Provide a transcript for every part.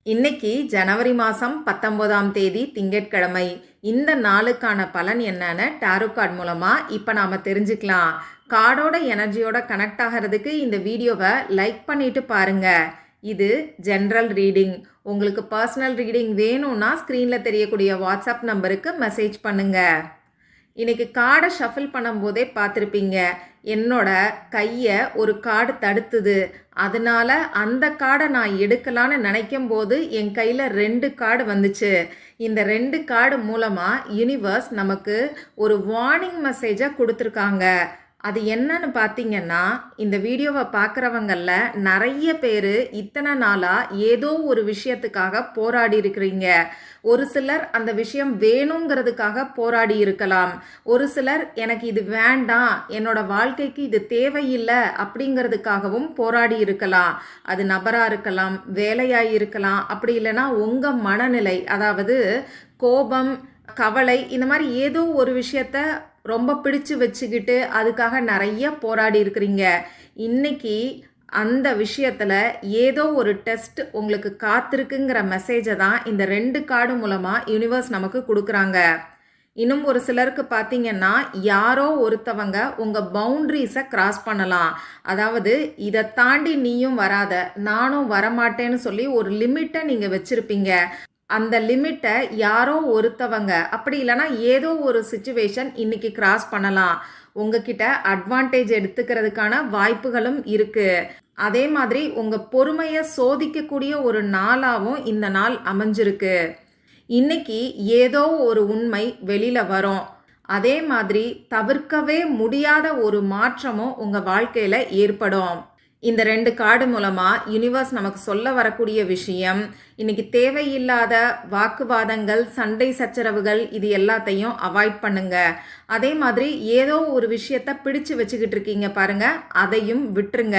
இன்னைக்கு ஜனவரி மாதம் 19ஆம் தேதி திங்கட்கிழமை. இந்த நாளுக்கான பலன் என்னன்னு டாரோ கார்டு மூலமாக இப்போ நாம் தெரிஞ்சுக்கலாம். கார்டோட எனர்ஜியோட கனெக்ட் ஆகிறதுக்கு இந்த வீடியோவை லைக் பண்ணிட்டு பாருங்க. இது ஜென்ரல் ரீடிங். உங்களுக்கு பர்சனல் ரீடிங் வேணும்னா ஸ்க்ரீனில் தெரியக்கூடிய வாட்ஸ்அப் நம்பருக்கு மெசேஜ் பண்ணுங்கள். இன்னைக்கு கார்டை ஷஃபில் பண்ணும்போதே பார்த்துருப்பீங்க, என்னோட கையை ஒரு கார்டு தடுத்துது. அதனால அந்த கார்டை நான் எடுக்கலான்னு நினைக்கும் போது என் கையில் 2 கார்டு வந்துச்சு. இந்த 2 கார்டு மூலமாக யூனிவர்ஸ் நமக்கு ஒரு வார்னிங் மெசேஜை கொடுத்துருக்காங்க. அது என்னன்னு பார்த்தீங்கன்னா, இந்த வீடியோவை பார்க்குறவங்களில் நிறைய பேர் இத்தனை நாளாக ஏதோ ஒரு விஷயத்துக்காக போராடி இருக்கிறீங்க. ஒரு சிலர் அந்த விஷயம் வேணுங்கிறதுக்காக போராடி இருக்கலாம். ஒரு சிலர் எனக்கு இது வேண்டாம், என்னோட வாழ்க்கைக்கு இது தேவையில்லை அப்படிங்கிறதுக்காகவும் போராடி இருக்கலாம். அது நபராக இருக்கலாம், வேலையாக இருக்கலாம், அப்படி இல்லைன்னா உங்கள் மனநிலை, அதாவது கோபம், கவலை, இந்த மாதிரி ஏதோ ஒரு விஷயத்த ரொம்ப பிடிச்சு வச்சுக்கிட்டு அதுக்காக நிறைய போராடி இருக்கிறீங்க. இன்னைக்கு அந்த விஷயத்தில் ஏதோ ஒரு டெஸ்ட் உங்களுக்கு காத்திருக்குங்கிற மெசேஜை தான் இந்த 2 கார்டு மூலமாக யூனிவர்ஸ் நமக்கு கொடுக்குறாங்க. இன்னும் ஒரு சிலருக்கு பார்த்தீங்கன்னா, யாரோ ஒருத்தவங்க உங்கள் பவுண்ட்ரிஸை கிராஸ் பண்ணலாம். அதாவது இதை தாண்டி நீயும் வராத, நானும் வரமாட்டேன்னு சொல்லி ஒரு லிமிட்டை நீங்கள் வச்சுருப்பீங்க. அந்த லிமிட்டை யாரோ ஒருத்தவங்க, அப்படி இல்லைன்னா ஏதோ ஒரு சிச்சுவேஷன் இன்னைக்கு கிராஸ் பண்ணலாம். உங்ககிட்ட அட்வான்டேஜ் எடுத்துக்கிறதுக்கான வாய்ப்புகளும் இருக்குது. அதே மாதிரி உங்கள் பொறுமையை சோதிக்கக்கூடிய ஒரு நாளாகவும் இந்த நாள் அமைஞ்சிருக்கு. இன்னைக்கு ஏதோ ஒரு உண்மை வெளியில் வரும். அதே மாதிரி தவிர்க்கவே முடியாத ஒரு மாற்றமும் உங்கள் வாழ்க்கையில் ஏற்படும். இந்த 2 கார்டு மூலமாக யூனிவர்ஸ் நமக்கு சொல்ல வரக்கூடிய விஷயம், இன்னைக்கு தேவையில்லாத வாக்குவாதங்கள், சண்டை சச்சரவுகள், இது எல்லாத்தையும் அவாய்ட் பண்ணுங்க. அதே மாதிரி ஏதோ ஒரு விஷயத்தை பிடிச்சு வச்சுக்கிட்டு இருக்கீங்க பாருங்க, அதையும் விட்டுருங்க.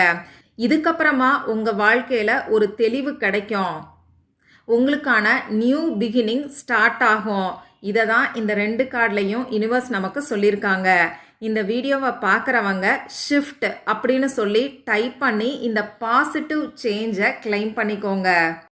இதுக்கப்புறமா உங்கள் வாழ்க்கையில் ஒரு தெளிவு கிடைக்கும். உங்களுக்கான நியூ பிகினிங் ஸ்டார்ட் ஆகும். இதை தான் இந்த 2 கார்ட்லையும் யூனிவர்ஸ் நமக்கு சொல்லியிருக்காங்க. இந்த வீடியோவை பார்க்குறவங்க ஷிஃப்ட் அப்படின்னு சொல்லி டைப் பண்ணி இந்த பாசிட்டிவ் சேஞ்சை கிளைம் பண்ணிக்கோங்க.